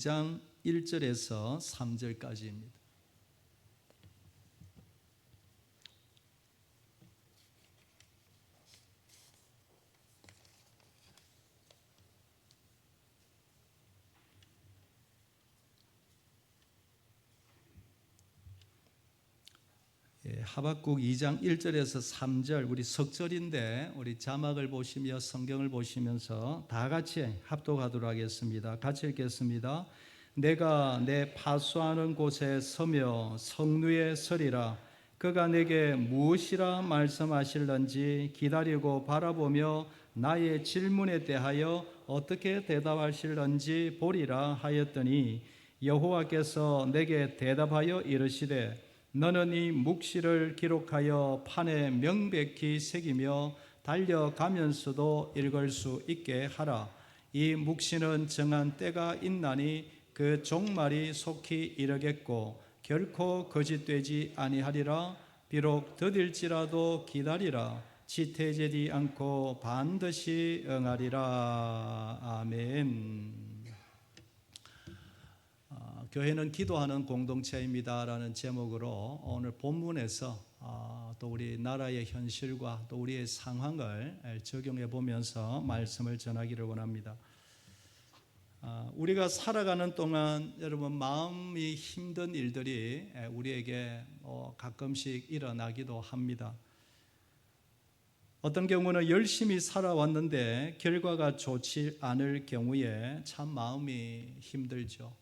2장 1절에서 3절까지입니다. 하박국 2장 1절에서 3절 우리 석절인데 우리 자막을 보시며 성경을 보시면서 다 같이 합독하도록 하겠습니다. 같이 읽겠습니다. 내가 내 파수하는 곳에 서며 성루에 서리라. 그가 내게 무엇이라 말씀하실런지 기다리고 바라보며 나의 질문에 대하여 어떻게 대답하실런지 보리라 하였더니 여호와께서 내게 대답하여 이르시되 너는 이 묵시를 기록하여 판에 명백히 새기며 달려가면서도 읽을 수 있게 하라. 이 묵시는 정한 때가 있나니 그 종말이 속히 이르겠고 결코 거짓되지 아니하리라. 비록 더딜지라도 기다리라. 지태제지 않고 반드시 응하리라. 아멘. 교회는 기도하는 공동체입니다라는 제목으로 오늘 본문에서 또 우리 나라의 현실과 또 우리의 상황을 적용해 보면서 말씀을 전하기를 원합니다. 우리가 살아가는 동안 여러분 마음이 힘든 일들이 우리에게 가끔씩 일어나기도 합니다. 어떤 경우는 열심히 살아왔는데 결과가 좋지 않을 경우에 참 마음이 힘들죠.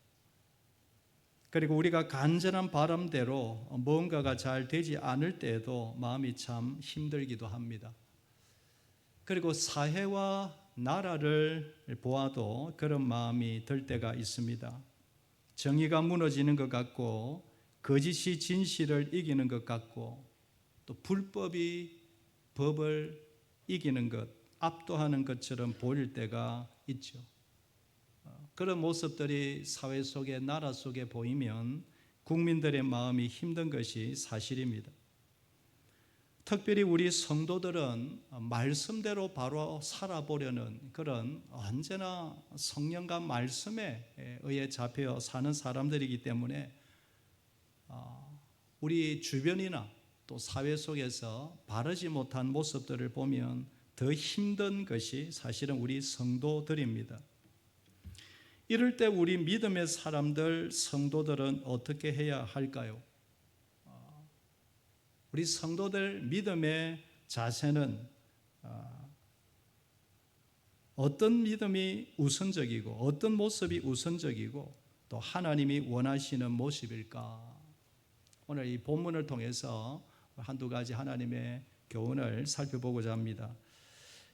그리고 우리가 간절한 바람대로 뭔가가 잘 되지 않을 때에도 마음이 참 힘들기도 합니다. 그리고 사회와 나라를 보아도 그런 마음이 들 때가 있습니다. 정의가 무너지는 것 같고 거짓이 진실을 이기는 것 같고 또 불법이 법을 이기는 것, 압도하는 것처럼 보일 때가 있죠. 그런 모습들이 사회 속에 나라 속에 보이면 국민들의 마음이 힘든 것이 사실입니다. 특별히 우리 성도들은 말씀대로 바로 살아보려는 그런 언제나 성령과 말씀에 의해 잡혀 사는 사람들이기 때문에 우리 주변이나 또 사회 속에서 바르지 못한 모습들을 보면 더 힘든 것이 사실은 우리 성도들입니다. 이럴 때 우리 믿음의 사람들, 성도들은 어떻게 해야 할까요? 우리 성도들 믿음의 자세는 어떤 믿음이 우선적이고 어떤 모습이 우선적이고 또 하나님이 원하시는 모습일까? 오늘 이 본문을 통해서 한두 가지 하나님의 교훈을 살펴보고자 합니다.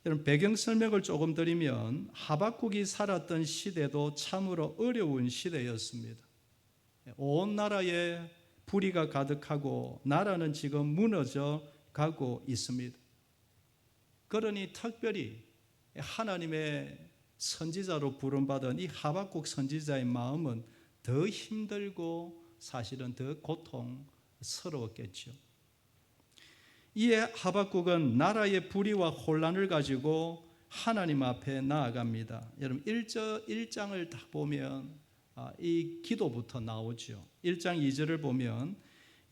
여러분 배경 설명을 조금 드리면 하박국이 살았던 시대도 참으로 어려운 시대였습니다. 온 나라에 불의가 가득하고 나라는 지금 무너져 가고 있습니다. 그러니 특별히 하나님의 선지자로 부름받은 이 하박국 선지자의 마음은 더 힘들고 사실은 더 고통스러웠겠죠. 이에 하박국은 나라의 불의와 혼란을 가지고 하나님 앞에 나아갑니다. 여러분 1장을 딱 보면 이 기도부터 나오죠. 1장 2절을 보면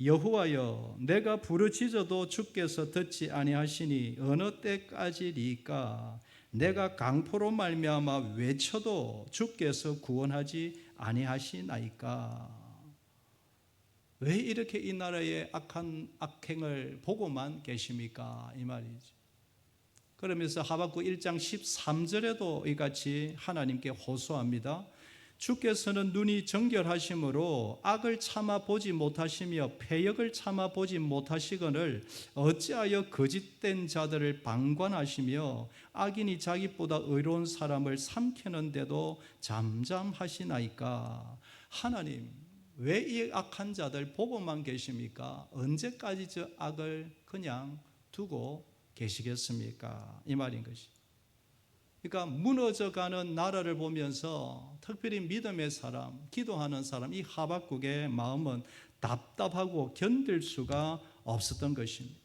여호와여 내가 부르짖어도 주께서 듣지 아니하시니 어느 때까지리까 내가 강포로 말미암아 외쳐도 주께서 구원하지 아니하시나이까. 왜 이렇게 이 나라의 악한 악행을 보고만 계십니까? 이 말이죠. 그러면서 하박국 1장 13절에도 이같이 하나님께 호소합니다. 주께서는 눈이 정결하심으로 악을 참아 보지 못하시며 패역을 참아 보지 못하시거늘 어찌하여 거짓된 자들을 방관하시며 악인이 자기보다 의로운 사람을 삼키는데도 잠잠하시나이까. 하나님 왜 이 악한 자들 보고만 계십니까? 언제까지 저 악을 그냥 두고 계시겠습니까? 이 말인 것이. 그러니까 무너져가는 나라를 보면서 특별히 믿음의 사람, 기도하는 사람, 이 하박국의 마음은 답답하고 견딜 수가 없었던 것입니다.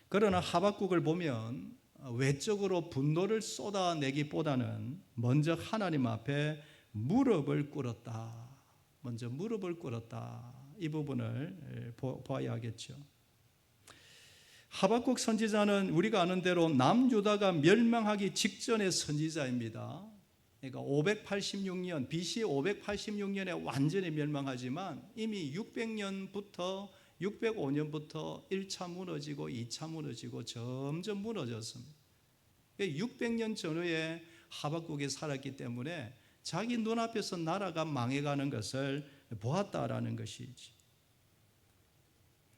그러나 하박국을 보면 외적으로 분노를 쏟아내기보다는 먼저 하나님 앞에 무릎을 꿇었다. 먼저 무릎을 꿇었다. 이 부분을 보아야 하겠죠. 하박국 선지자는 우리가 아는 대로 남유다가 멸망하기 직전의 선지자입니다. 그러니까 586년, BC 586년에 완전히 멸망하지만 이미 600년부터 605년부터 1차 무너지고 2차 무너지고 점점 무너졌습니다. 600년 전후에 하박국이 살았기 때문에 자기 눈앞에서 나라가 망해가는 것을 보았다라는 것이지.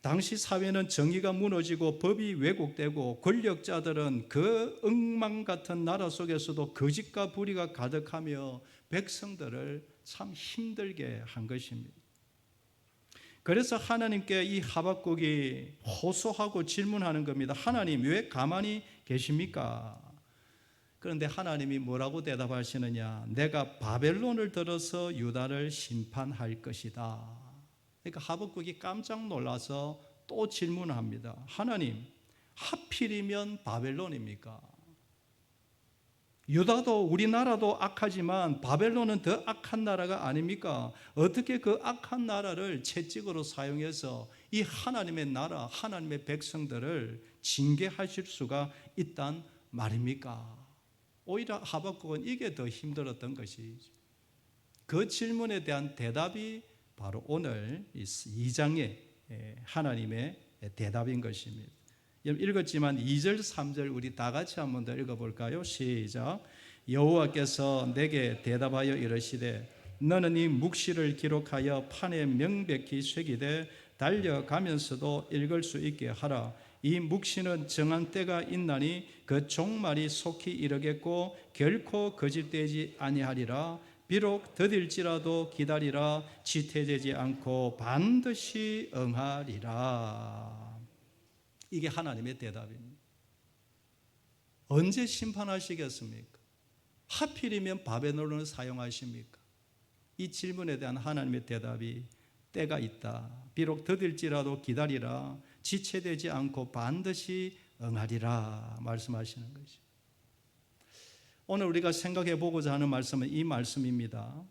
당시 사회는 정의가 무너지고 법이 왜곡되고 권력자들은 그 엉망 같은 나라 속에서도 거짓과 불의가 가득하며 백성들을 참 힘들게 한 것입니다. 그래서 하나님께 이 하박국이 호소하고 질문하는 겁니다. 하나님, 왜 가만히 계십니까? 그런데 하나님이 뭐라고 대답하시느냐? 내가 바벨론을 들어서 유다를 심판할 것이다. 그러니까 하박국이 깜짝 놀라서 또 질문합니다. 하나님, 하필이면 바벨론입니까? 유다도 우리나라도 악하지만 바벨론은 더 악한 나라가 아닙니까? 어떻게 그 악한 나라를 채찍으로 사용해서 이 하나님의 나라, 하나님의 백성들을 징계하실 수가 있단 말입니까? 오히려 하박국은 이게 더 힘들었던 것이죠. 그 질문에 대한 대답이 바로 오늘 2장의 하나님의 대답인 것입니다. 읽었지만 2절, 3절 우리 다 같이 한 번 더 읽어볼까요? 시작. 여호와께서 내게 대답하여 이르시되 너는 이 묵시를 기록하여 판에 명백히 새기되 달려가면서도 읽을 수 있게 하라. 이 묵시는 정한 때가 있나니 그 종말이 속히 이르겠고 결코 거짓되지 아니하리라. 비록 더딜지라도 기다리라. 지체되지 않고 반드시 응하리라. 이게 하나님의 대답입니다. 언제 심판하시겠습니까? 하필이면 바벨론을 사용하십니까? 이 질문에 대한 하나님의 대답이 때가 있다. 비록 더딜지라도 기다리라. 지체되지 않고 반드시 응하리라 말씀하시는 것이죠. 오늘 우리가 생각해 보고자 하는 말씀은 이 말씀입니다.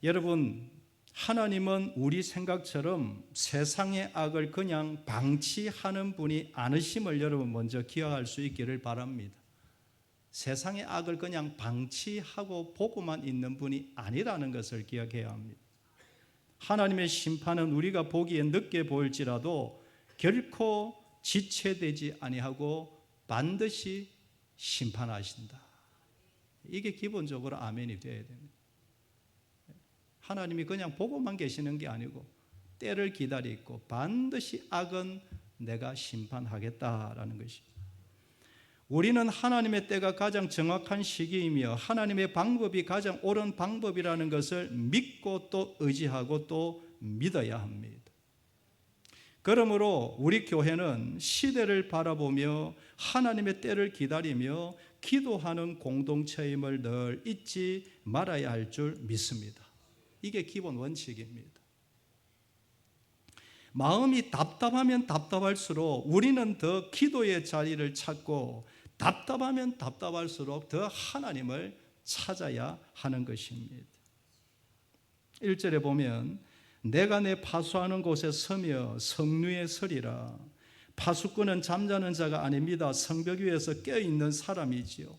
여러분, 하나님은 우리 생각처럼 세상의 악을 그냥 방치하는 분이 아니심을 여러분 먼저 기억할 수 있기를 바랍니다. 세상의 악을 그냥 방치하고 보고만 있는 분이 아니라는 것을 기억해야 합니다. 하나님의 심판은 우리가 보기에 늦게 보일지라도 결코 지체되지 아니하고 반드시 심판하신다. 이게 기본적으로 아멘이 되어야 됩니다. 하나님이 그냥 보고만 계시는 게 아니고 때를 기다리고 반드시 악은 내가 심판하겠다라는 것입니다. 우리는 하나님의 때가 가장 정확한 시기이며 하나님의 방법이 가장 옳은 방법이라는 것을 믿고 또 의지하고 또 믿어야 합니다. 그러므로 우리 교회는 시대를 바라보며 하나님의 때를 기다리며 기도하는 공동체임을 늘 잊지 말아야 할 줄 믿습니다. 이게 기본 원칙입니다. 마음이 답답하면 답답할수록 우리는 더 기도의 자리를 찾고 답답하면 답답할수록 더 하나님을 찾아야 하는 것입니다. 1절에 보면 내가 내 파수하는 곳에 서며 성류에 서리라. 파수꾼은 잠자는 자가 아닙니다. 성벽 위에서 깨어있는 사람이지요.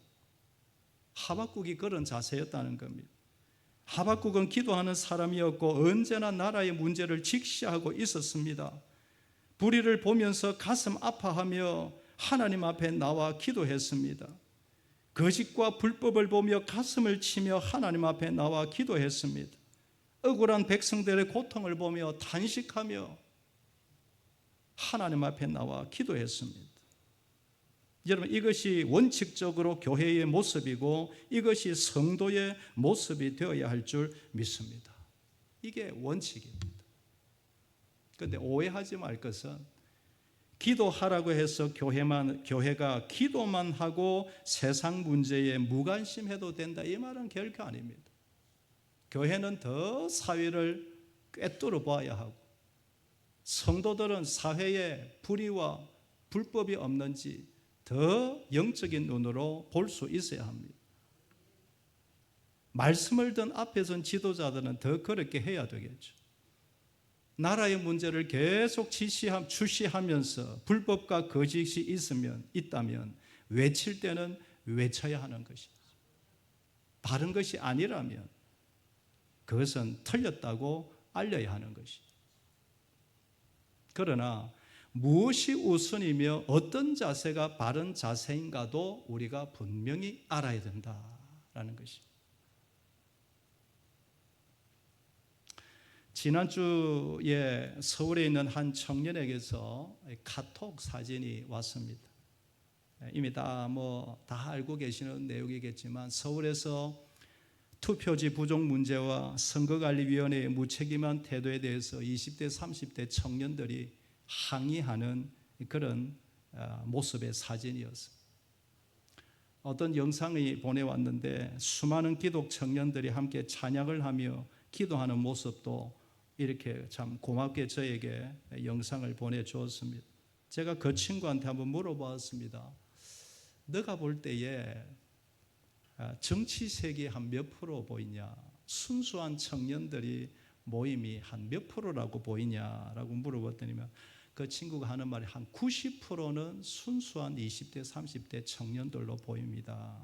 하박국이 그런 자세였다는 겁니다. 하박국은 기도하는 사람이었고 언제나 나라의 문제를 직시하고 있었습니다. 불의를 보면서 가슴 아파하며 하나님 앞에 나와 기도했습니다. 거짓과 불법을 보며 가슴을 치며 하나님 앞에 나와 기도했습니다. 억울한 백성들의 고통을 보며 탄식하며 하나님 앞에 나와 기도했습니다. 여러분, 이것이 원칙적으로 교회의 모습이고 이것이 성도의 모습이 되어야 할 줄 믿습니다. 이게 원칙입니다. 그런데 오해하지 말 것은 기도하라고 해서 교회가 기도만 하고 세상 문제에 무관심해도 된다, 이 말은 결코 아닙니다. 교회는 더 사회를 꿰뚫어 봐야 하고 성도들은 사회에 불의와 불법이 없는지 더 영적인 눈으로 볼 수 있어야 합니다. 말씀을 든 앞에 선 지도자들은 더 그렇게 해야 되겠죠. 나라의 문제를 계속 출시하면서 불법과 거짓이 있다면 외칠 때는 외쳐야 하는 것이죠. 바른 것이 아니라면 그것은 틀렸다고 알려야 하는 것이죠. 그러나 무엇이 우선이며 어떤 자세가 바른 자세인가도 우리가 분명히 알아야 된다라는 것입니다. 지난주에 서울에 있는 한 청년에게서 카톡 사진이 왔습니다. 이미 다 알고 계시는 내용이겠지만 서울에서 투표지 부족 문제와 선거관리위원회의 무책임한 태도에 대해서 20대, 30대 청년들이 항의하는 그런 모습의 사진이었습니다. 어떤 영상이 보내왔는데 수많은 기독 청년들이 함께 찬양을 하며 기도하는 모습도 이렇게 참 고맙게 저에게 영상을 보내주었습니다. 제가 그 친구한테 한번 물어봤습니다. 너가 볼 때에 정치색이 한 몇 프로 보이냐? 순수한 청년들이 모임이 한 몇 프로라고 보이냐라고 물어봤더니만 그 친구가 하는 말이 한 90%는 순수한 20대, 30대 청년들로 보입니다.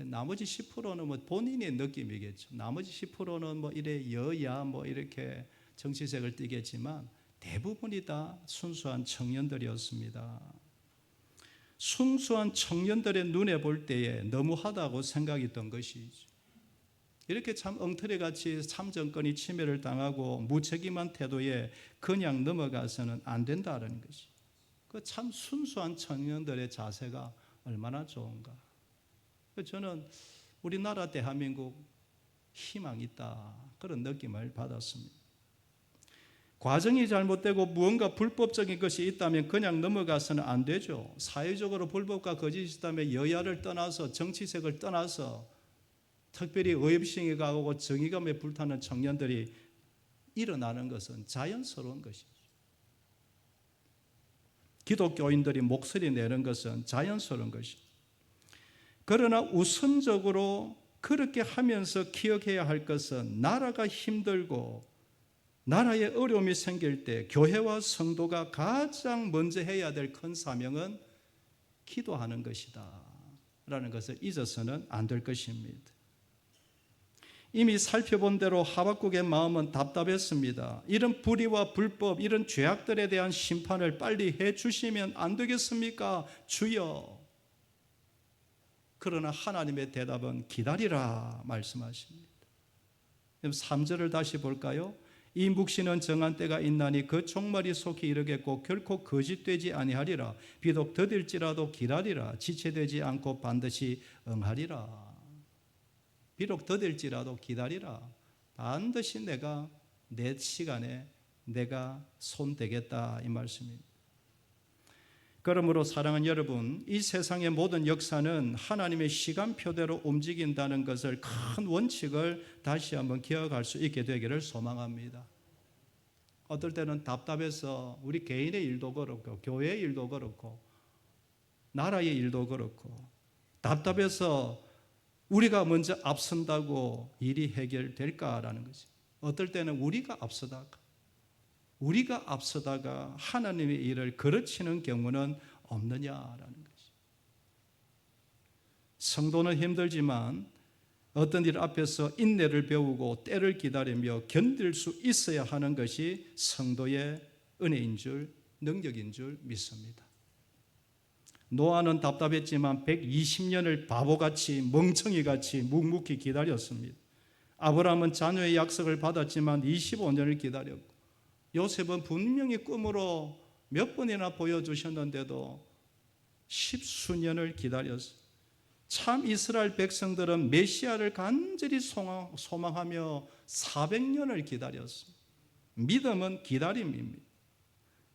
나머지 10%는 본인의 느낌이겠죠. 나머지 10%는 이래 여야 이렇게 정치색을 띠겠지만 대부분이 다 순수한 청년들이었습니다. 순수한 청년들의 눈에 볼 때에 너무하다고 생각했던 것이죠. 이렇게 참 엉터리같이 참정권이 침해를 당하고 무책임한 태도에 그냥 넘어가서는 안 된다는 것이. 그 참 순수한 청년들의 자세가 얼마나 좋은가. 저는 우리나라 대한민국 희망이 있다 그런 느낌을 받았습니다. 과정이 잘못되고 무언가 불법적인 것이 있다면 그냥 넘어가서는 안 되죠. 사회적으로 불법과 거짓이 있다면 여야를 떠나서 정치색을 떠나서 특별히 의협심이 가고 정의감에 불타는 청년들이 일어나는 것은 자연스러운 것이죠. 기독교인들이 목소리 내는 것은 자연스러운 것이죠. 그러나 우선적으로 그렇게 하면서 기억해야 할 것은 나라가 힘들고 나라에 어려움이 생길 때 교회와 성도가 가장 먼저 해야 될 큰 사명은 기도하는 것이다 라는 것을 잊어서는 안 될 것입니다. 이미 살펴본 대로 하박국의 마음은 답답했습니다. 이런 불의와 불법, 이런 죄악들에 대한 심판을 빨리 해 주시면 안 되겠습니까? 주여. 그러나 하나님의 대답은 기다리라 말씀하십니다. 3절을 다시 볼까요? 이 묵시는 정한 때가 있나니 그 종말이 속히 이르겠고 결코 거짓되지 아니하리라. 비록 더딜지라도 기다리라. 지체되지 않고 반드시 응하리라. 비록 더딜지라도 기다리라. 반드시 내가 내 시간에 내가 손대겠다 이 말씀입니다. 그러므로 사랑하는 여러분, 이 세상의 모든 역사는 하나님의 시간표대로 움직인다는 것을 큰 원칙을 다시 한번 기억할 수 있게 되기를 소망합니다. 어떨 때는 답답해서 우리 개인의 일도 그렇고 교회의 일도 그렇고 나라의 일도 그렇고 답답해서 우리가 먼저 앞선다고 일이 해결될까라는 거지. 어떨 때는 우리가 앞서다가 하나님의 일을 거르치는 경우는 없느냐라는 것이. 성도는 힘들지만 어떤 일 앞에서 인내를 배우고 때를 기다리며 견딜 수 있어야 하는 것이 성도의 은혜인 줄, 능력인 줄 믿습니다. 노아는 답답했지만 120년을 바보같이 멍청이같이 묵묵히 기다렸습니다. 아브라함은 자녀의 약속을 받았지만 25년을 기다렸고, 요셉은 분명히 꿈으로 몇 번이나 보여주셨는데도 10수년을 기다렸어요. 참 이스라엘 백성들은 메시아를 간절히 소망하며 400년을 기다렸습니다. 믿음은 기다림입니다.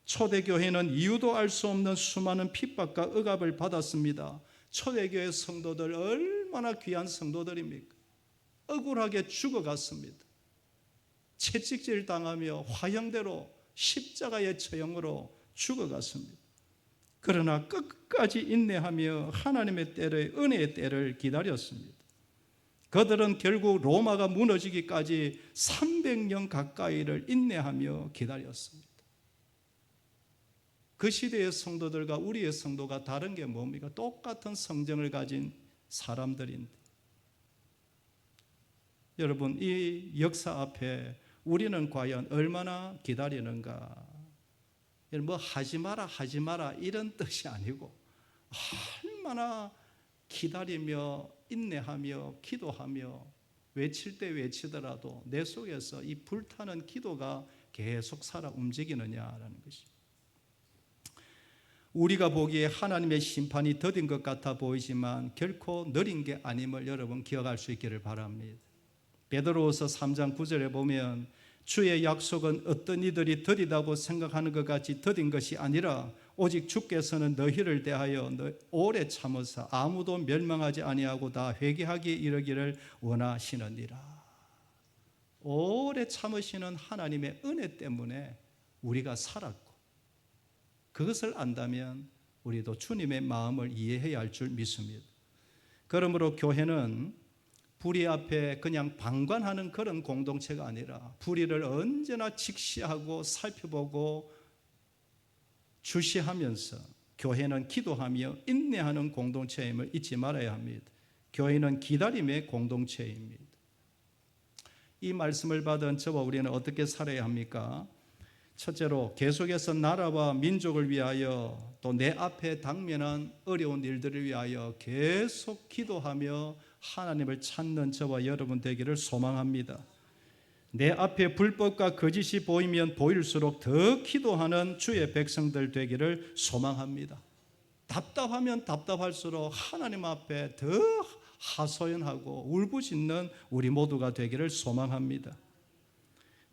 초대교회는 이유도 알 수 없는 수많은 핍박과 억압을 받았습니다. 초대교회 성도들 얼마나 귀한 성도들입니까? 억울하게 죽어갔습니다. 채찍질 당하며 화형대로 십자가의 처형으로 죽어갔습니다. 그러나 끝까지 인내하며 하나님의 때를, 은혜의 때를 기다렸습니다. 그들은 결국 로마가 무너지기까지 300년 가까이를 인내하며 기다렸습니다. 그 시대의 성도들과 우리의 성도가 다른 게 뭡니까? 똑같은 성정을 가진 사람들인데, 여러분, 이 역사 앞에 우리는 과연 얼마나 기다리는가? 뭐 하지 마라 이런 뜻이 아니고 얼마나 기다리며 인내하며 기도하며 외칠 때 외치더라도 내 속에서 이 불타는 기도가 계속 살아 움직이느냐라는 것이. 우리가 보기에 하나님의 심판이 더딘 것 같아 보이지만 결코 느린 게 아님을 여러분 기억할 수 있기를 바랍니다. 베드로후서 3장 9절에 보면 주의 약속은 어떤 이들이 더디다고 생각하는 것 같이 더딘 것이 아니라 오직 주께서는 너희를 대하여 오래 참으사 아무도 멸망하지 아니하고 다 회개하기에 이르기를 원하시느니라. 오래 참으시는 하나님의 은혜 때문에 우리가 살았고, 그것을 안다면 우리도 주님의 마음을 이해해야 할 줄 믿습니다. 그러므로 교회는 불의 앞에 그냥 방관하는 그런 공동체가 아니라 불의를 언제나 직시하고 살펴보고 주시하면서 교회는 기도하며 인내하는 공동체임을 잊지 말아야 합니다. 교회는 기다림의 공동체입니다. 이 말씀을 받은 저와 우리는 어떻게 살아야 합니까? 첫째로 계속해서 나라와 민족을 위하여 또 내 앞에 당면한 어려운 일들을 위하여 계속 기도하며 하나님을 찾는 저와 여러분 되기를 소망합니다. 내 앞에 불법과 거짓이 보이면 보일수록 더 기도하는 주의 백성들 되기를 소망합니다. 답답하면 답답할수록 하나님 앞에 더 하소연하고 울부짖는 우리 모두가 되기를 소망합니다.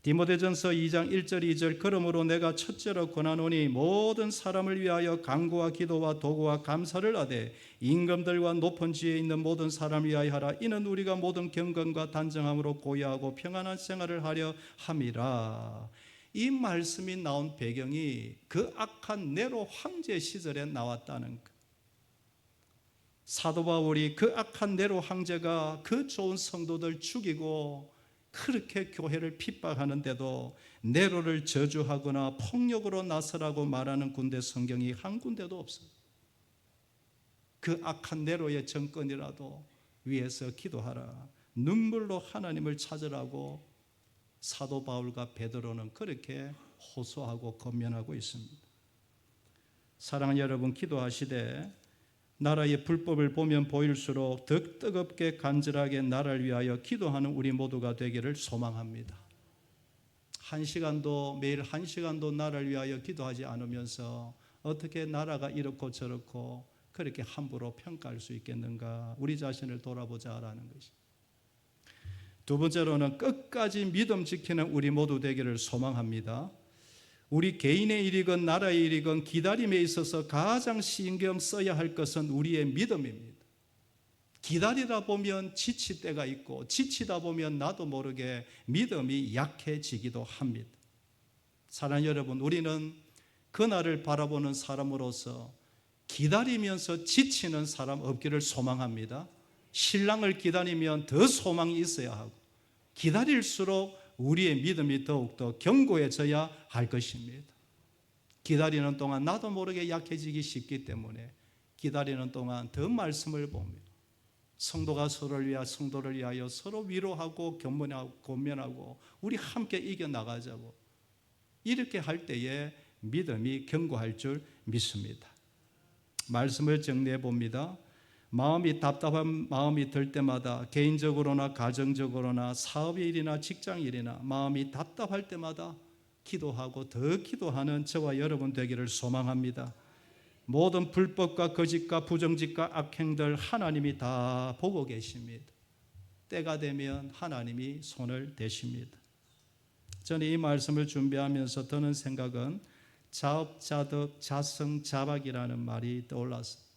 디모데전서 2장 1절 2절 그러므로 내가 첫째로 권하노니 모든 사람을 위하여 간구와 기도와 도구와 감사를 하되 임금들과 높은 지에 있는 모든 사람을 위하여 하라. 이는 우리가 모든 경건과 단정함으로 고요하고 평안한 생활을 하려 함이라. 이 말씀이 나온 배경이 그 악한 네로 황제 시절에 나왔다는 것. 사도 바울이 그 악한 네로 황제가 그 좋은 성도들 죽이고 그렇게 교회를 핍박하는데도 네로를 저주하거나 폭력으로 나서라고 말하는 군대 성경이 한 군데도 없어요. 그 악한 네로의 정권이라도 위해서 기도하라, 눈물로 하나님을 찾으라고 사도 바울과 베드로는 그렇게 호소하고 권면하고 있습니다. 사랑하는 여러분, 기도하시되 나라의 불법을 보면 보일수록 더 뜨겁게 간절하게 나라를 위하여 기도하는 우리 모두가 되기를 소망합니다. 매일 한 시간도 나라를 위하여 기도하지 않으면서 어떻게 나라가 이렇고 저렇고 그렇게 함부로 평가할 수 있겠는가? 우리 자신을 돌아보자라는 것이. 두 번째로는 끝까지 믿음 지키는 우리 모두 되기를 소망합니다. 우리 개인의 일이건 나라의 일이건 기다림에 있어서 가장 신경 써야 할 것은 우리의 믿음입니다. 기다리다 보면 지칠 때가 있고 지치다 보면 나도 모르게 믿음이 약해지기도 합니다. 사랑하는 여러분, 우리는 그날을 바라보는 사람으로서 기다리면서 지치는 사람 없기를 소망합니다. 신랑을 기다리면 더 소망이 있어야 하고 기다릴수록 우리의 믿음이 더욱더 견고해져야 할 것입니다. 기다리는 동안 나도 모르게 약해지기 쉽기 때문에 기다리는 동안 더 말씀을 보며 성도가 성도를 위하여 서로 위로하고 권면하고 우리 함께 이겨나가자고, 이렇게 할 때에 믿음이 견고할 줄 믿습니다. 말씀을 정리해 봅니다. 마음이 답답한 마음이 들 때마다 개인적으로나 가정적으로나 사업의 일이나 직장 일이나 마음이 답답할 때마다 기도하고 더 기도하는 저와 여러분 되기를 소망합니다. 모든 불법과 거짓과 부정직과 악행들 하나님이 다 보고 계십니다. 때가 되면 하나님이 손을 대십니다. 저는 이 말씀을 준비하면서 드는 생각은 자업자득 자성자박이라는 말이 떠올랐습니다.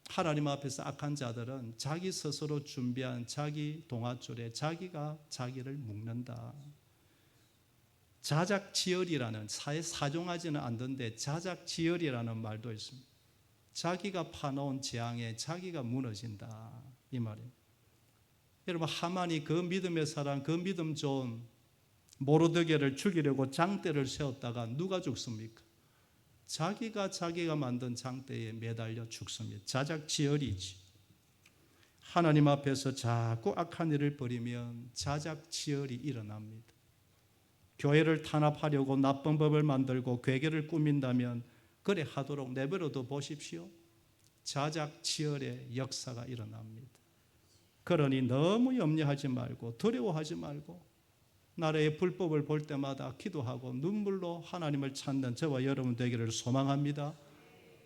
하나님 앞에서 악한 자들은 자기 스스로 준비한 자기 동아줄에 자기가 자기를 묶는다. 자작지혈이라는, 사회 사종하지는 않던데 자작지혈이라는 말도 있습니다. 자기가 파놓은 재앙에 자기가 무너진다, 이 말이에요. 여러분, 하만이 그 믿음의 사람, 그 믿음 좋은 모르드게를 죽이려고 장대를 세웠다가 누가 죽습니까? 자기가 만든 장대에 매달려 죽습니다. 자작지혈이지. 하나님 앞에서 자꾸 악한 일을 벌이면 자작지혈이 일어납니다. 교회를 탄압하려고 나쁜 법을 만들고 괴계를 꾸민다면 그래 하도록 내버려둬 보십시오. 자작지혈의 역사가 일어납니다. 그러니 너무 염려하지 말고 두려워하지 말고 나라의 불법을 볼 때마다 기도하고 눈물로 하나님을 찾는 저와 여러분 되기를 소망합니다.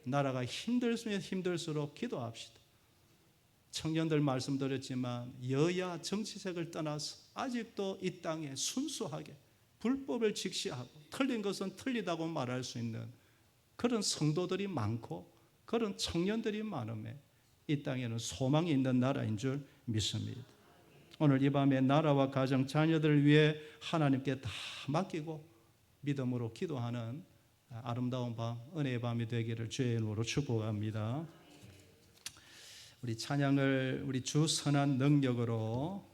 나라가 힘들면 힘들수록 기도합시다. 청년들 말씀드렸지만 여야 정치색을 떠나서 아직도 이 땅에 순수하게 불법을 직시하고 틀린 것은 틀리다고 말할 수 있는 그런 성도들이 많고 그런 청년들이 많음에 이 땅에는 소망이 있는 나라인 줄 믿습니다. 오늘 이 밤에 나라와 가정, 자녀들을 위해 하나님께 다 맡기고 믿음으로 기도하는 아름다운 밤, 은혜의 밤이 되기를 주의 이름으로 축복합니다. 우리 찬양을 우리 주 선한 능력으로